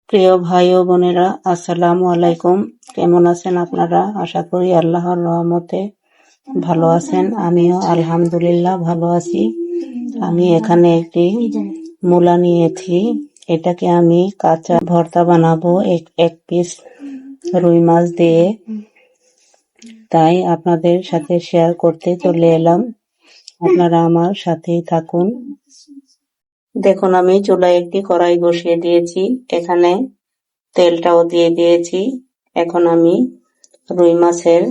প্রিয় ভাই ও বোনেরা, আসসালামু আলাইকুম। কেমন আছেন আপনারা? আশা করি আল্লাহর রহমতে ভালো আছেন। আমিও আলহামদুলিল্লাহ ভালো আছি। আমি এখানে একটি মূলা নিয়েছি। এটাকে আমি কাঁচা ভর্তা বানাবো এক পিস রুই মাছ দিয়ে। তাই আপনাদের সাথে শেয়ার করতে চলে এলাম। আপনারা আমার সাথেই থাকুন। দেখুন, আমি চুলায় একটি কড়াই বসিয়ে দিয়েছি। এখানে তেলটাও দিয়ে দিয়েছি। এখন আমি রুই মাছের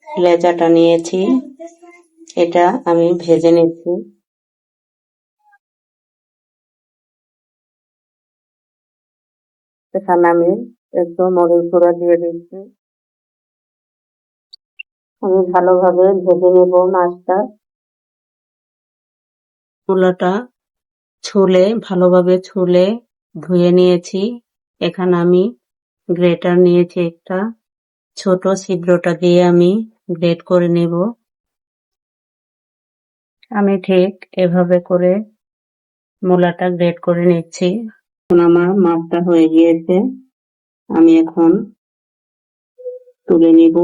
লেজাটা নিয়েছি, এটা আমি ভেজে নিচ্ছি। এখানে আমি একটু মরিচ গুঁড়া দিয়ে দিচ্ছি। আমি ভালোভাবে ভেজে নেব মাছটা। মূলাটা ভালোভাবে ছুলে ধুয়ে নিয়েছি। এখানে আমি গ্রেটার নিয়েছি একটা, ছোট ছিদ্রটা দিয়ে আমি গ্রেট করে নেব। আমি ঠিক এভাবে করে মূলাটা গ্রেট করে নিচ্ছি। এখন আমার মাছটা হয়ে গিয়েছে, আমি এখন তুলে নিব।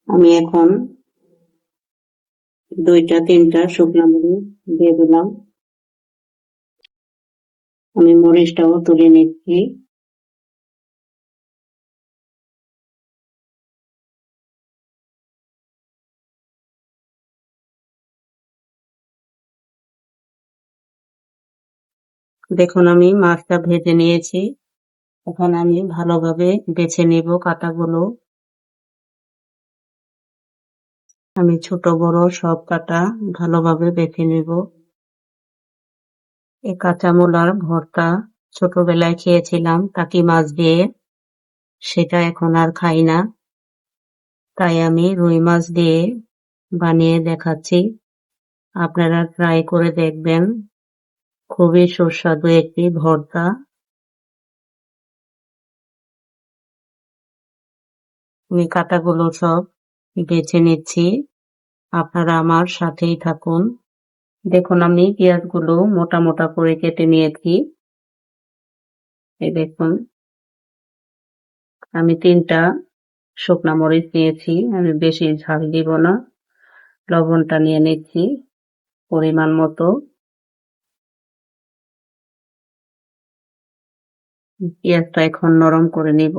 আমি এখন 2-3টা শুকনো মরিচ দিয়ে দিলাম। আমি মরিচটাও তুলে নিচ্ছি। দেখুন, আমি মাছটা ভেজে নিয়েছি। এখন আমি ভালোভাবে বেছে নেব কাঁটাগুলো। আমি ছোট বড় সব কাঁটা ভালোভাবে বেছে নেব। এই কাঁচা মূলার ভর্তা ছোটবেলায় খেয়েছিলাম টাকি মাছ দিয়ে, সেটা এখন আর খাই না। তাই আমি রুই মাছ দিয়ে বানিয়ে দেখাচ্ছি। আপনারা ট্রাই করে দেখবেন। খুবই সুস্বাদু একটি ভর্তা। আমি কাঁটাগুলো সব বেছে নিচ্ছি। আপনারা আমার সাথেই থাকুন। দেখুন, আমি পেঁয়াজগুলো মোটা মোটা করে কেটে নিয়েছি। এই দেখুন, আমি 3টা শুকনা মরিচ নিয়েছি। আমি বেশি ঝাল দিব না। লবণটা নিয়ে নিচ্ছি পরিমাণ মতো। পেঁয়াজটা এখন নরম করে নিব।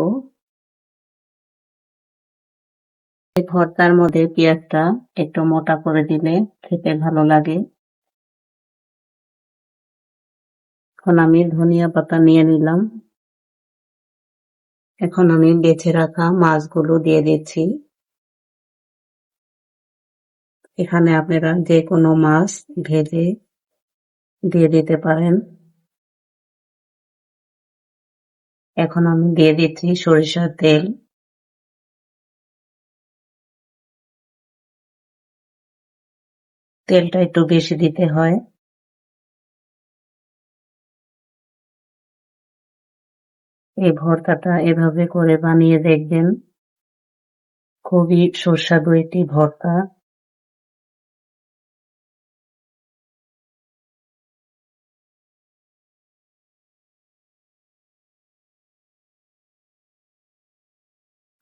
এই ভর্তার মধ্যে পেঁয়াজটা একটু মোটা করে দিলে খেতে ভালো লাগে। এখন আমি ধনিয়া পাতা নিয়ে নিলাম। এখন আমি বেছে রাখা মাছগুলো দিয়ে দিচ্ছি। এখানে আপনারা যে কোনো মাছ ভেজে দিয়ে দিতে পারেন। এখন আমি দিয়ে দিচ্ছি সরিষার তেল। তেলটা একটু বেশি দিতে হয়। এই ভর্তাটা এভাবে করে বানিয়ে দেখবেন। খুবই সুস্বাদু একটি ভর্তা।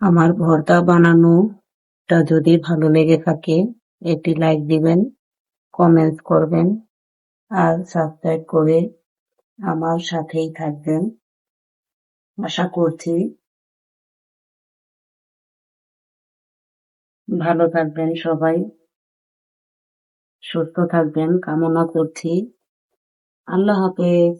আমার ভর্তা বানানোটা যদি ভালো লেগে থাকে, একটি লাইক দিবেন, কমেন্টস করবেন আর সাবস্ক্রাইব করে আমার সাথেই থাকবেন। আশা করছি ভালো থাকবেন সবাই, সুস্থ থাকবেন কামনা করছি। আল্লাহ হাফেজ।